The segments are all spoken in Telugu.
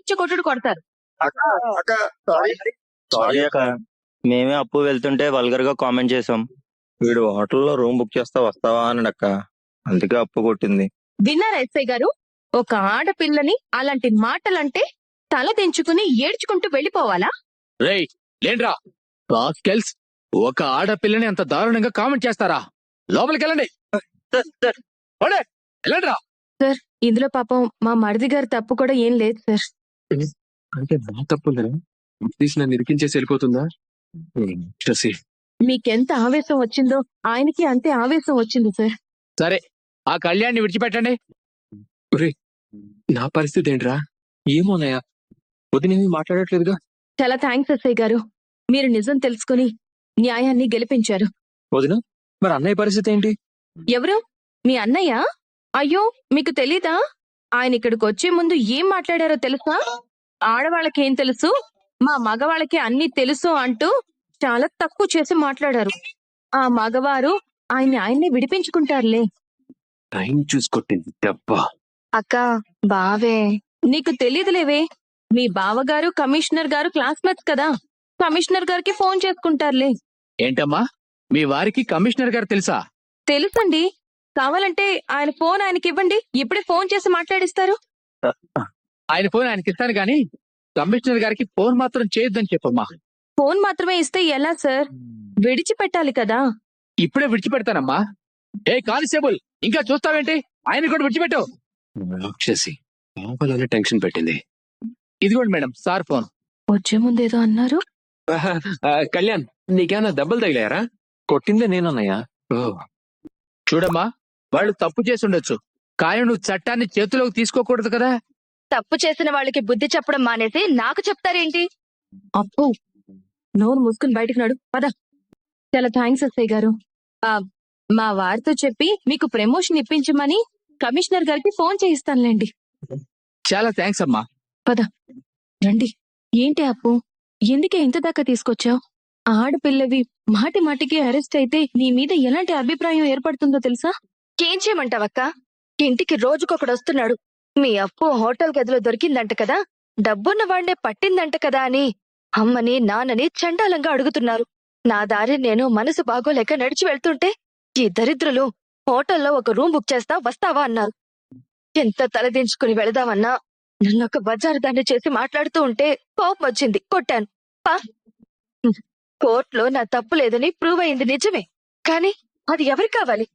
పిచ్చ కొట్టుడు కొడతారు. సారీ అక్క, మేమే అప్పు వెళ్తుంటే వల్గర్ గా కామెంట్ చేసాం. వీడు హోటల్లో రూమ్ బుక్ చేస్తా వస్తావా అని అక్క, అందుకే అప్పు కొట్టింది. విన్నారా ఎస్ఐ గారు? ఒక ఆడపిల్లని అలాంటి మాటలంటే తల దించుకుని ఏడ్చుకుంటూ వెళ్ళిపోవాలా? రేయ్ లేండ్రా రాస్కెల్స్, ఒక ఆడపిల్లని అంత దారుణంగా కామెంట్ చేస్తారా? లోపలికి వెళ్ళండి. వెళ్ళండిరా. సార్, ఇందులో పాపం మా మరిది గారి తప్పు కూడా ఏం లేదు సార్. అంటే నా తప్పుందా? తీసి నన్ను ఇరికించేసి వెళ్ళిపోతుందా? శశి, మీకెంత ఆవేశం వచ్చిందో ఆయనకి అంతే ఆవేశం వచ్చింది సార్. సరే, ఆ కళ్యాణ్ని విడిచిపెట్టండి. ఒరే నా పరిస్థితి ఏంట్రా? ఏమోనయ్యా, వదినేమి మాట్లాడట్లేదుగా. చాలా థ్యాంక్స్ ఎస్ఐ గారు, మీరు నిజం తెలుసుకుని న్యాయాన్ని గెలిపించారు. వదిన, మరి అన్నయ్య పరిస్థితి ఏంటి? ఎవరు? మీ అన్నయ్య? అయ్యో, మీకు తెలీదా? ఆయన ఇక్కడికి వచ్చే ముందు ఏం మాట్లాడారో తెలుసా? ఆడవాళ్ళకేం తెలుసు, మా మగవాళ్ళకి అన్ని తెలుసు అంటూ చాలా తక్కువ చేసి మాట్లాడారు. ఆ మగవారు ఆయన్ని విడిపించుకుంటారులే. టైం చూసుకొట్టింది దెబ్బ. అక్క, బావే. నీకు తెలీదులేవే, మీ బావగారు కమిషనర్ గారు క్లాస్మేట్స్ కదా, కమిషనర్ గారికి ఫోన్ చేసుకుంటారులే. ఏంటమ్మా, మీ వారికి కమిషనర్ గారు తెలుసా? తెలుసండి, కావాలంటే ఆయన ఫోన్ ఆయనకి ఇవ్వండి, ఇప్పుడే ఫోన్ చేసి మాట్లాడిస్తారు. ఆయన ఫోన్ ఆయనకి ఇస్తాను గాని కమిషనర్ గారికి ఫోన్ మాత్రం చేయొద్దని చెప్పమ్మా. ఫోన్ మాత్రమే ఇస్తే ఎలా సార్? విడిచిపెట్టాలి కదా. ఇప్పుడే విడిచిపెడతానమ్మా. ఏ కానిస్టేబుల్, ఇంకా చూస్తావేంటి? ఆయన కూడా విడిచిపెట్టు. శశి కావాలనే టెన్షన్ పెట్టింది. ఇదిగోండి మేడం, సార్ ఫోన్. వచ్చే ముందేదో అన్నారు. కళ్యాణ్, నీకేమైనా దెబ్బలు తగిలారా? కొట్టిందే నేనన్నయ్యా. చూడమ్మా, వాళ్ళు తప్పు చేసి ఉండొచ్చు, కానీ నువ్వు చట్టాన్ని చేతిలోకి తీసుకోకూడదు కదా. తప్పు చేసిన వాళ్ళకి బుద్ధి చెప్పడం మానేసి నాకు చెప్తారేంటి? అప్పు, నోరు మూసుకుని బయటికి నాడు పద. చాలా థ్యాంక్స్ ఎస్ఐ గారు. మా వారితో చెప్పి మీకు ప్రమోషన్ ఇప్పించమని కమిషనర్ గారికి ఫోన్ చేయిస్తానులేండి. చాలా థ్యాంక్స్ అమ్మా. పద రండి. ఏంటి అప్పు, ఎందుకే ఇంత దాకా తీసుకొచ్చావు? ఆడపిల్లవి మాటి మాటికి అరెస్ట్ అయితే నీ మీద ఎలాంటి అభిప్రాయం ఏర్పడుతుందో తెలుసా? ఏం చేయమంటావక్క, ఇంటికి రోజుకొకడు వస్తున్నాడు. మీ అప్పు హోటల్ గదిలో దొరికిందంట కదా, డబ్బున్న వాడినే పట్టిందంట కదా అని అమ్మని నాన్నని చండాలంగా అడుగుతున్నారు. నా దారి నేను మనసు బాగోలేక నడిచి వెళ్తుంటే ఈ దరిద్రులు హోటల్లో ఒక రూమ్ బుక్ చేస్తా వస్తావా అన్నారు. ఎంత తలదించుకుని వెళదామన్నా నన్నొక బజారు దాన్ని చేసి మాట్లాడుతూ ఉంటే కోపం వచ్చింది, కొట్టాను. పా, కోర్టులో నా తప్పు లేదని ప్రూవ్ అయింది నిజమే, కానీ అది ఎవరి కావాలి?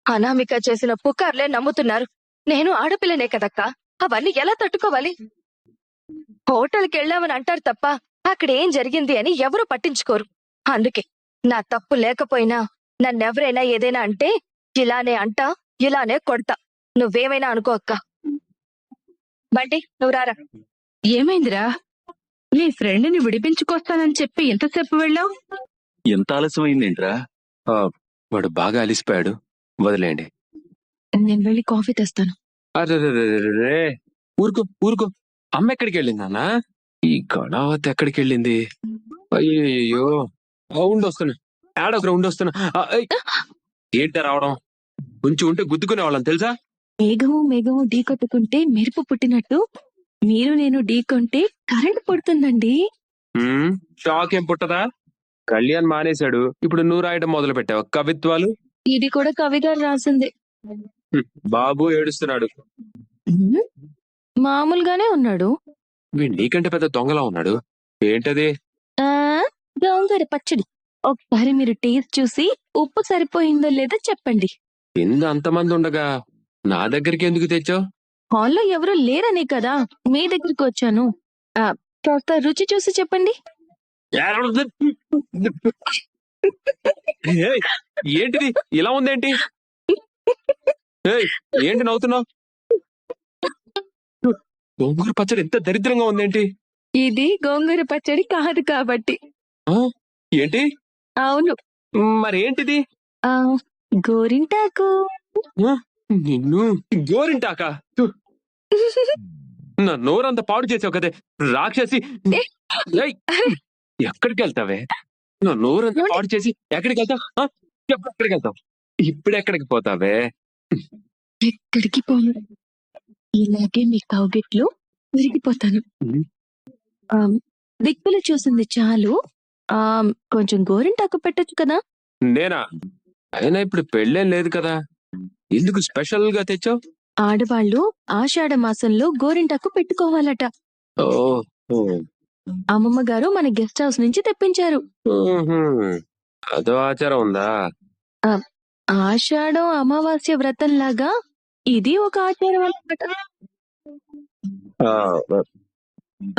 అనామిక చేసిన పుకార్లే నమ్ముతున్నారు. నేను ఆడపిల్లనే కదక్కా, అవన్నీ ఎలా తట్టుకోవాలి? హోటల్కి వెళ్ళామని అంటారు తప్ప అక్కడ ఏం జరిగింది అని ఎవరూ పట్టించుకోరు. అందుకే నా తప్పు లేకపోయినా నన్నెవరైనా ఏదైనా అంటే ఇలానే అంటా, ఇలానే కొడతా. నువ్వేమైనా అనుకో అక్క. బంటి, నువ్వు రారా. ఏమైందిరా? నీ ఫ్రెండ్ని విడిపించుకొస్తానని చెప్పి ఎంతసేపు వెళ్ళావు? ఎంత ఆలస్యమైందేంట్రా? వాడు బాగా అలిసిపోయాడు, వదిలేండి. నేను వెళ్ళి కాఫీ తెస్తాను. అరే ఊరుకో ఊరుకో, అమ్మ ఎక్కడికి వెళ్ళింది నాన్న? ఈ గొడవత ఎక్కడికి వెళ్ళింది? అయ్యో, ఉండొస్తున్నా, ఆడొకరు ఉండొస్తున్నా. ఏంట రావడం? కొంచెం ఉంటే గుద్దుకునే వాళ్ళం తెలుసా? మేఘము ఢీ కొట్టుకుంటే మెరుపు పుట్టినట్టు మీరు నేను ఢీ కొంటే కరెంట్ పుడుతుందండి. షాక్ ఏం పుట్టదా? కళ్యాణ్ మానేశాడు, ఇప్పుడు నువ్వు రాయడం మొదలు పెట్టావు కవిత్వాలు. ఇది కూడా కవి గారు రాసింది. బాబు ఏడుస్తున్నాడు. మామూలుగానే ఉన్నాడు. వీడు నీకంటే పెద్ద దొంగలా ఉన్నాడు. ఏంటది? గోంగూర పచ్చడి. ఒకసారి మీరు టేస్ట్ చూసి ఉప్పు సరిపోయిందో లేదో చెప్పండి. కింద అంతమంది ఉండగా నా దగ్గరికి ఎందుకు తెచ్చావు? హాల్లో ఎవరు లేరనే కదా మీ దగ్గరికి వచ్చాను. కాస్త రుచి చూసి చెప్పండి. ఏంటిది ఇలా ఉందేంటి? ఏంటి నవ్వుతున్నావు? గోంగూర పచ్చడి ఎంత దరిద్రంగా ఉందేంటి? ఇది గోంగూర పచ్చడి కాదు కాబట్టి. ఏంటి? అవును. మరేంటిది? గోరింటాకు. నిన్ను గోరింటాక నా నోరంతా పాడు చేసావు కదే రాక్షసి. ఎక్కడికి వెళ్తావే? నా నోరంతా పాడు చేసి ఎక్కడికి వెళ్తావు? ఎక్కడికి వెళ్తావు? ఇప్పుడెక్కడికి పోతావే? ఎక్కడికి పోను. ఇలాగే మీ కౌగిట్లు విరిగిపోతాను. ఉమ్. ఆ, దిక్కులు చూసింది చాలు. ఆ కొంచెం గోరింటాకు పెట్టొచ్చు కదా. నేనా? అయినా ఇప్పుడు పెళ్ళేం లేదు కదా, ఎందుకు స్పెషల్ గా తెచ్చావు? ఆడవాళ్ళు ఆషాఢ మాసంలో గోరింటాకు పెట్టుకోవాలట. ఓ ఓ. అమ్మమ్మ గారు మన గెస్ట్ హౌస్ నుంచి తెప్పించారు. ఊహు. అదో ఆచారం ఉందా? ఆ, ఆషాఢం అమావాస్య వ్రతం లాగా ఇది ఒక ఆచారం అన్నమాట. ఆ,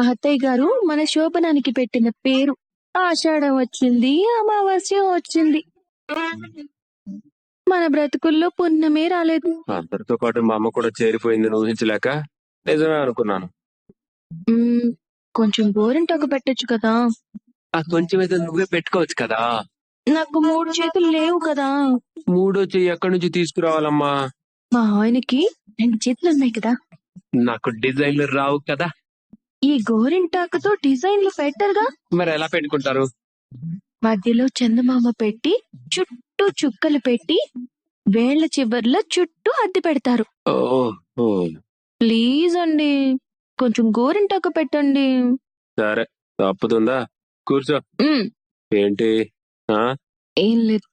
అత్తయ్య గారు మన శోభనానికి పెట్టిన పేరు. ఆషాఢం వచ్చింది, అమావాస్య వచ్చింది. మన బ్రతుకుల్లో పున్నమే రాలేదు. అందరితో పాటు మా అమ్మ కూడా చేరిపోయింది ఊహించలేక నిజమే అనుకున్నాను. మ్మ్, కొంచెం గోరింటాకు పెట్టొచ్చు కదా. ఆ కొంచెం ఏదో నువ్వే పెట్టుకోవచ్చు కదా. నాకు 3 చేతులు లేవు కదా. మూడో చెయ్యి ఎక్కడి నుంచి తీసుకురావాలమ్మా? మా ఆయనకి 2 చేతులు ఉన్నాయి కదా. నాకు డిజైన్లు రావు కదా. ఈ గోరింటాకుతో డిజైన్లు పెట్టరుగా. మరి ఎలా పెట్టుకుంటారు? మధ్యలో చందమామ పెట్టి చుట్టూ చుక్కలు పెట్టి వేళ్ల చివర్ల చుట్టూ అద్దె పెడతారు. ఓ ఓ. ప్లీజ్ అండి, కొంచెం గోరింటాకు పెట్టండి. సరే, తప్పుతుందా? కూర్చో. మ్మ్, ఏంటి? ఆ ఏం లేదు.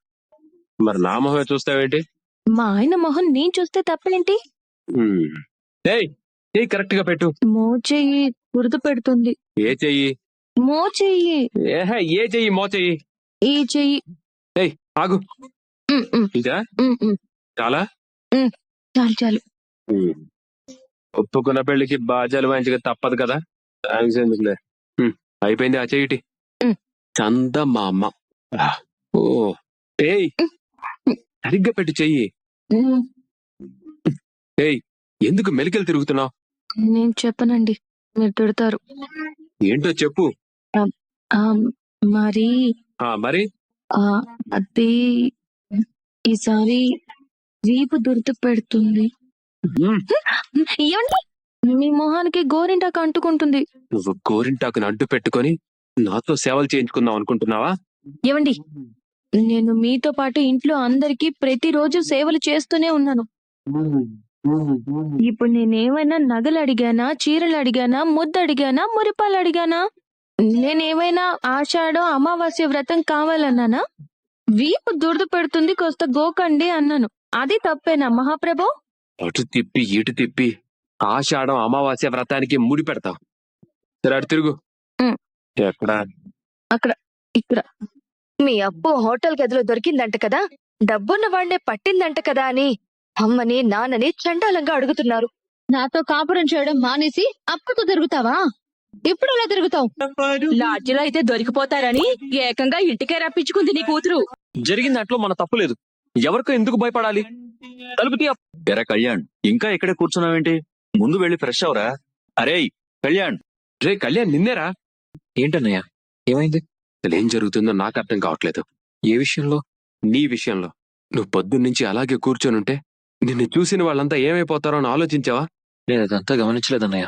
మరి నా మొహమే చూస్తావేంటి? మా ఆయన మొహం నేను చూస్తే తప్పేంటి. ఉమ్. ఏయ్, చెయ్యి కరెక్ట్ గా పెట్టు. మోచెయ్యి గుర్తు పెడుతుంది. ఏ చెయ్యి? మోచెయ్యి. ఏ చెయ్యి? మో చెయ్యి. ఈ చెయ్యి. ఏయ్, ఆగు. మ్మ్, మ్మ్, ఇదా? మ్మ్, మ్మ్. చాలా. చాలు చాలు. ఉమ్. ఒప్పుకున్న పెళ్లికి బాజాలు వాయించక తప్పదు కదా. థ్యాంక్స్ ఎందుకులే. అయిపోయింది, ఆ చెయ్యిటి. ఉమ్. చందమామ. ఆ, ఓ. ఏయ్, సరిగ్గా పెట్టు చెయ్యి. మ్మ్, ఏయ్, ఎందుకు మెలికలు తిరుగుతున్నావు? నేను చెప్పనండి, మీరు తిడతారు. ఏంటో చెప్పు. ఆ, మరి మరి ఆ అది ఈసారి వీపు దురద పెడుతుంది. ఉమ్, ఏమండి, మీ మొహానికి గోరింటాకు అంటుకుంటుంది. నువ్వు గోరింటాకుని అడ్డు పెట్టుకొని నాతో సేవలు చేయించుకుందాం అనుకుంటున్నావా? ఏమండి, నేను మీతో పాటు ఇంట్లో అందరికీ ప్రతిరోజు సేవలు చేస్తూనే ఉన్నాను. ఇప్పుడు నేనేమైనా నగలు అడిగానా, చీరలు అడిగానా, ముద్దు అడిగానా, మురిపాలు అడిగానా? నేనేమైనా ఆషాఢం అమావాస్య వ్రతం కావాలన్నానా? వీపు దురద పెడుతుంది కాస్త గోకండి అన్నాను. అది తప్పేనా మహాప్రభు? అటు తిప్పి ఇటు తిప్పి ఆషాఢం అమావాస్య వ్రతానికి ముడి పెడతావు. సరే, అటు తిరుగు. ఉమ్. ఎక్కడా? అక్కడ, ఇక్కడ. మీ అప్పు హోటల్ గదిలో దొరికిందంట కదా, డబ్బున్న వాడినే పట్టిందంట కదా అని అమ్మని నాన్నని చండాలంగా అడుగుతున్నారు. నాతో కాపురం చేయడం మానేసి అప్పుతో తిరుగుతావా? ఇప్పుడు ఎలా తిరుగుతావు? లాడ్జిలో అయితే దొరికిపోతారని ఏకంగా ఇంటికే రప్పించుకుంది నీ కూతురు. జరిగిన దాంట్లో మన తప్పు లేదు. ఎవరికో ఎందుకు భయపడాలి? తలుపు తీ. ఎరా కళ్యాణ్, ఇంకా ఇక్కడే కూర్చున్నావేంటి? ముందు వెళ్ళి ఫ్రెష్ అవరా. అరేయ్ కళ్యాణ్. రే కళ్యాణ్, నిన్నేరా? ఏంటన్నయ్య, ఏమైంది? అసలు ఏం జరుగుతుందో నాకు అర్థం కావట్లేదు. ఏ విషయంలో? నీ విషయంలో. నువ్వు పొద్దున్నుంచి అలాగే కూర్చొనుంటే నిన్ను చూసిన వాళ్ళంతా ఏమైపోతారో అని ఆలోచించావా? నేను అదంతా గమనించలేదన్నయ్య.